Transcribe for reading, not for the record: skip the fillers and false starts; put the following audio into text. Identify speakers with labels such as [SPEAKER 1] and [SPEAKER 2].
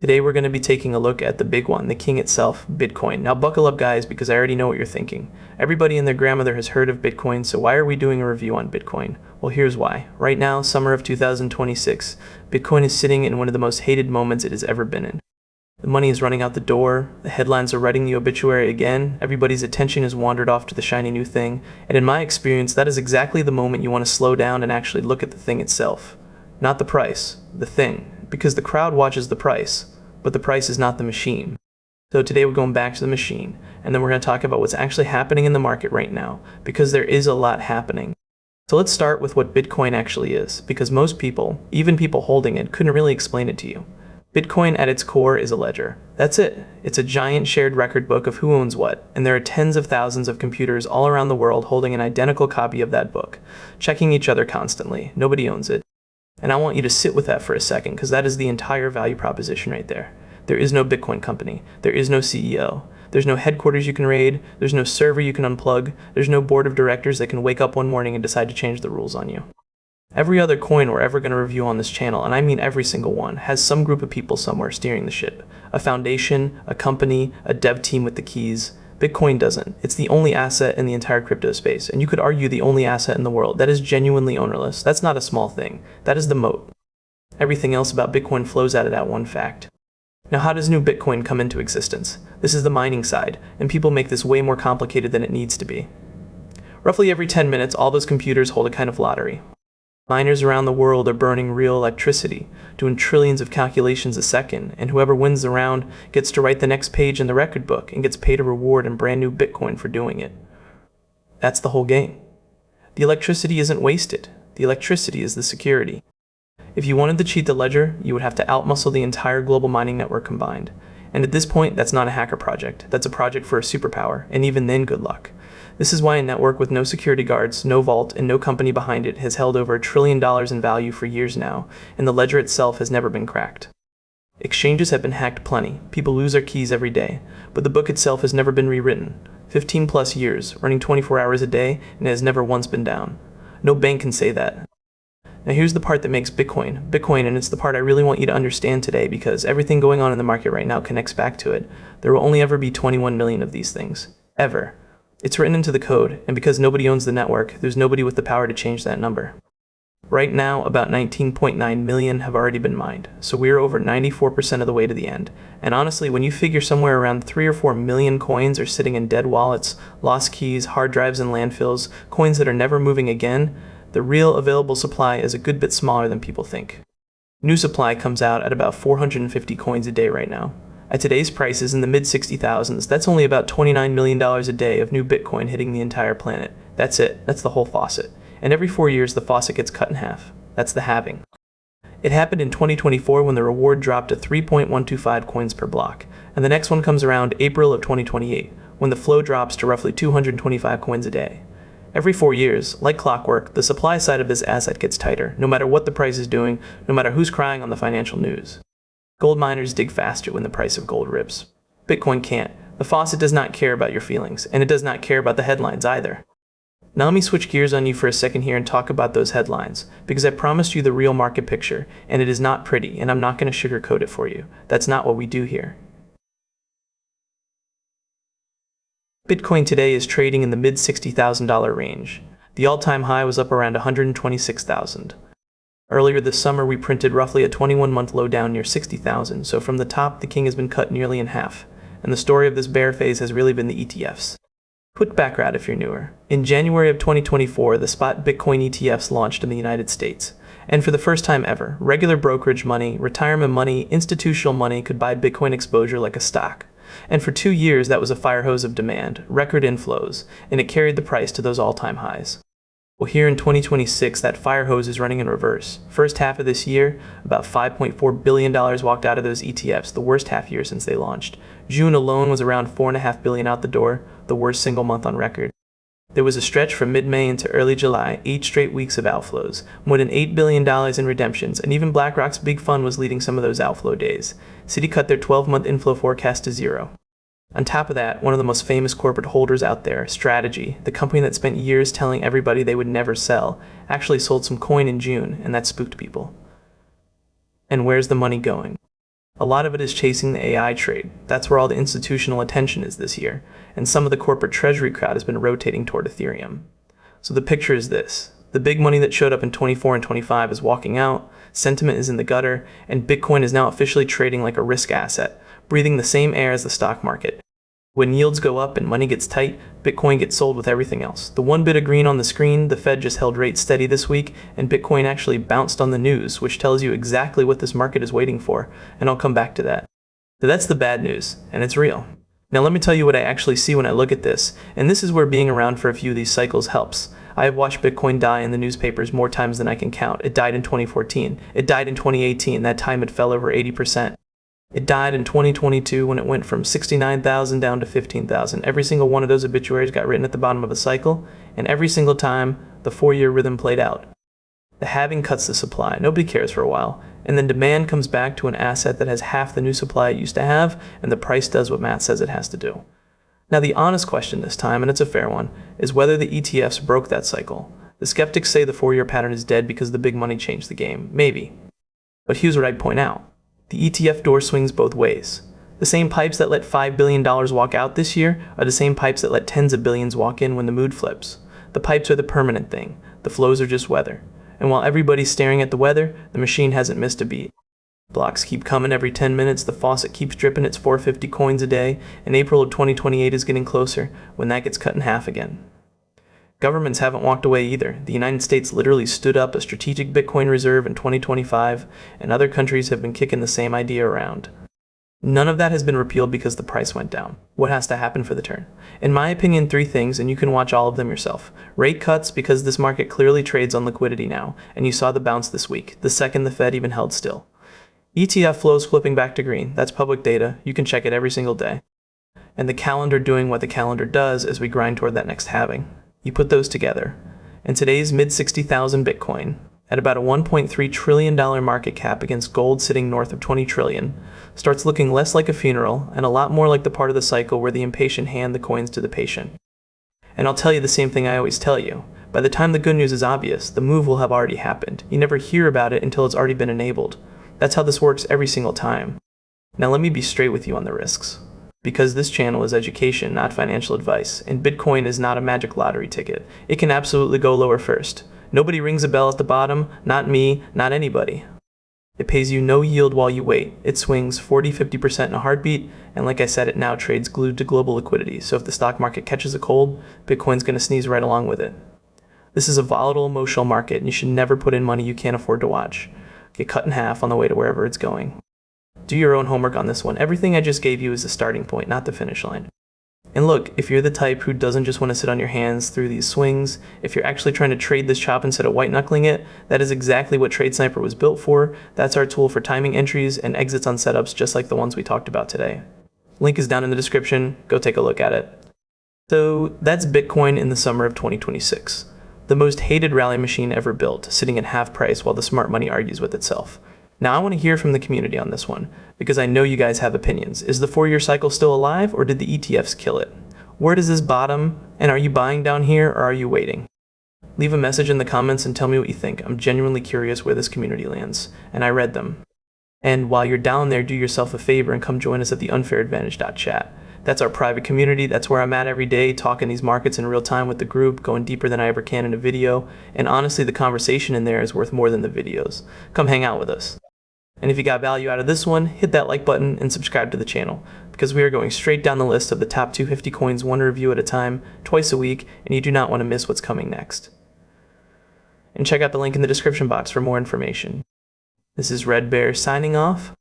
[SPEAKER 1] Today we're going to be taking a look at the big one, the king itself, Bitcoin. Now buckle up guys, because I already know what you're thinking. Everybody and their grandmother has heard of Bitcoin, so why are we doing a review on Bitcoin? Well, here's why. Right now, summer of 2026, Bitcoin is sitting in one of the most hated moments it has ever been in. The money is running out the door, the headlines are writing the obituary again, everybody's attention has wandered off to the shiny new thing, and in my experience, that is exactly the moment you want to slow down and actually look at the thing itself. Not the price, the thing, because the crowd watches the price, but the price is not the machine. So today we're going back to the machine, and then we're going to talk about what's actually happening in the market right now, because there is a lot happening. So let's start with what Bitcoin actually is, because most people, even people holding it, couldn't really explain it to you. Bitcoin at its core is a ledger. That's it. It's a giant shared record book of who owns what, and there are tens of thousands of computers all around the world holding an identical copy of that book, checking each other constantly. Nobody owns it. And I want you to sit with that for a second, because that is the entire value proposition right there. There is no Bitcoin company. There is no CEO. There's no headquarters you can raid. There's no server you can unplug. There's no board of directors that can wake up one morning and decide to change the rules on you. Every other coin we're ever going to review on this channel, and I mean every single one, has some group of people somewhere steering the ship. A foundation, a company, a dev team with the keys. Bitcoin doesn't. It's the only asset in the entire crypto space, and you could argue the only asset in the world that is genuinely ownerless. That's not a small thing. That is the moat. Everything else about Bitcoin flows out of that one fact. Now, how does new Bitcoin come into existence? This is the mining side, and people make this way more complicated than it needs to be. Roughly every 10 minutes, all those computers hold a kind of lottery. Miners around the world are burning real electricity, doing trillions of calculations a second, and whoever wins the round gets to write the next page in the record book and gets paid a reward in brand new Bitcoin for doing it. That's the whole game. The electricity isn't wasted. The electricity is the security. If you wanted to cheat the ledger, you would have to outmuscle the entire global mining network combined. And at this point, that's not a hacker project. That's a project for a superpower, and even then, good luck. This is why a network with no security guards, no vault, and no company behind it has held over $1 trillion in value for years now, and the ledger itself has never been cracked. Exchanges have been hacked plenty. People lose their keys every day, but the book itself has never been rewritten. 15 plus years, running 24 hours a day, and it has never once been down. No bank can say that. Now here's the part that makes Bitcoin, and it's the part I really want you to understand today, because everything going on in the market right now connects back to it. There will only ever be 21 million of these things. Ever. It's written into the code, and because nobody owns the network, there's nobody with the power to change that number. Right now, about 19.9 million have already been mined, so we're over 94% of the way to the end. And honestly, when you figure somewhere around 3 or 4 million coins are sitting in dead wallets, lost keys, hard drives in landfills, coins that are never moving again, the real available supply is a good bit smaller than people think. New supply comes out at about 450 coins a day right now. At today's prices in the mid-60,000s, that's only about $29 million a day of new Bitcoin hitting the entire planet. That's it. That's the whole faucet. And every 4 years, the faucet gets cut in half. That's the halving. It happened in 2024 when the reward dropped to 3.125 coins per block. And the next one comes around April of 2028, when the flow drops to roughly 225 coins a day. Every 4 years, like clockwork, the supply side of this asset gets tighter, no matter what the price is doing, no matter who's crying on the financial news. Gold miners dig faster when the price of gold rips. Bitcoin can't. The faucet does not care about your feelings, and it does not care about the headlines either. Now let me switch gears on you for a second here and talk about those headlines, because I promised you the real market picture, and it is not pretty, and I'm not going to sugarcoat it for you. That's not what we do here. Bitcoin today is trading in the mid-$60,000 range. The all-time high was up around 126,000. Earlier this summer, we printed roughly a 21-month low down near 60,000, so from the top, the king has been cut nearly in half. And the story of this bear phase has really been the ETFs. Quick background if you're newer. In January of 2024, the spot Bitcoin ETFs launched in the United States. And for the first time ever, regular brokerage money, retirement money, institutional money could buy Bitcoin exposure like a stock. And for 2 years, that was a fire hose of demand, record inflows, and it carried the price to those all-time highs. Well, here in 2026, that fire hose is running in reverse. First half of this year, about $5.4 billion walked out of those ETFs, the worst half year since they launched. June alone was around $4.5 billion out the door, the worst single month on record. There was a stretch from mid-May into early July, 8 straight weeks of outflows, more than $8 billion in redemptions, and even BlackRock's Big Fund was leading some of those outflow days. Citi cut their 12-month inflow forecast to 0. On top of that, one of the most famous corporate holders out there, Strategy, the company that spent years telling everybody they would never sell, actually sold some coin in June, and that spooked people. And where's the money going? A lot of it is chasing the AI trade. That's where all the institutional attention is this year, and some of the corporate treasury crowd has been rotating toward Ethereum. So the picture is this. The big money that showed up in 24 and 25 is walking out, sentiment is in the gutter, and Bitcoin is now officially trading like a risk asset, breathing the same air as the stock market. When yields go up and money gets tight, Bitcoin gets sold with everything else. The one bit of green on the screen, the Fed just held rates steady this week, and Bitcoin actually bounced on the news, which tells you exactly what this market is waiting for, and I'll come back to that. So that's the bad news, and it's real. Now let me tell you what I actually see when I look at this, and this is where being around for a few of these cycles helps. I have watched Bitcoin die in the newspapers more times than I can count. It died in 2014. It died in 2018. That time it fell over 80%. It died in 2022 when it went from 69,000 down to 15,000. Every single one of those obituaries got written at the bottom of a cycle, and every single time, the 4-year rhythm played out. The halving cuts the supply. Nobody cares for a while. And then demand comes back to an asset that has half the new supply it used to have, and the price does what Matt says it has to do. Now the honest question this time, and it's a fair one, is whether the ETFs broke that cycle. The skeptics say the 4-year pattern is dead because the big money changed the game. Maybe. But here's what I'd point out. The ETF door swings both ways. The same pipes that let $5 billion walk out this year are the same pipes that let tens of billions walk in when the mood flips. The pipes are the permanent thing. The flows are just weather. And while everybody's staring at the weather, the machine hasn't missed a beat. Blocks keep coming every 10 minutes, the faucet keeps dripping its 450 coins a day, and April of 2028 is getting closer, when that gets cut in half again. Governments haven't walked away either. The United States literally stood up a strategic Bitcoin reserve in 2025, and other countries have been kicking the same idea around. None of that has been repealed because the price went down. What has to happen for the turn? In my opinion, 3 things, and you can watch all of them yourself. Rate cuts, because this market clearly trades on liquidity now, and you saw the bounce this week, the second the Fed even held still. ETF flows flipping back to green. That's public data. You can check it every single day. And the calendar doing what the calendar does as we grind toward that next halving. You put those together, and today's mid-60,000 Bitcoin, at about a $1.3 trillion market cap against gold sitting north of 20 trillion, starts looking less like a funeral and a lot more like the part of the cycle where the impatient hand the coins to the patient. And I'll tell you the same thing I always tell you. By the time the good news is obvious, the move will have already happened. You never hear about it until it's already been enabled. That's how this works every single time. Now let me be straight with you on the risks. Because this channel is education, not financial advice, and Bitcoin is not a magic lottery ticket. It can absolutely go lower first. Nobody rings a bell at the bottom, not me, not anybody. It pays you no yield while you wait. It swings 40-50% in a heartbeat, and like I said, it now trades glued to global liquidity, so if the stock market catches a cold, Bitcoin's gonna sneeze right along with it. This is a volatile, emotional market, and you should never put in money you can't afford to watch. Get cut in half on the way to wherever it's going. Do your own homework on this one. Everything I just gave you is the starting point, not the finish line. And look, if you're the type who doesn't just want to sit on your hands through these swings, if you're actually trying to trade this chop instead of white-knuckling it, that is exactly what TradeSniper was built for. That's our tool for timing entries and exits on setups just like the ones we talked about today. Link is down in the description. Go take a look at it. So that's Bitcoin in the summer of 2026. The most hated rally machine ever built, sitting at half price while the smart money argues with itself. Now I want to hear from the community on this one, because I know you guys have opinions. Is the 4-year cycle still alive, or did the ETFs kill it? Where does this bottom, and are you buying down here, or are you waiting? Leave a message in the comments and tell me what you think. I'm genuinely curious where this community lands, and I read them. And while you're down there, do yourself a favor and come join us at the unfairadvantage.chat. That's our private community. That's where I'm at every day, talking these markets in real time with the group, going deeper than I ever can in a video, and honestly, the conversation in there is worth more than the videos. Come hang out with us. And if you got value out of this one, hit that like button and subscribe to the channel, because we are going straight down the list of the top 250 coins, one review at a time, twice a week, and you do not want to miss what's coming next. And check out the link in the description box for more information. This is Red Bear signing off.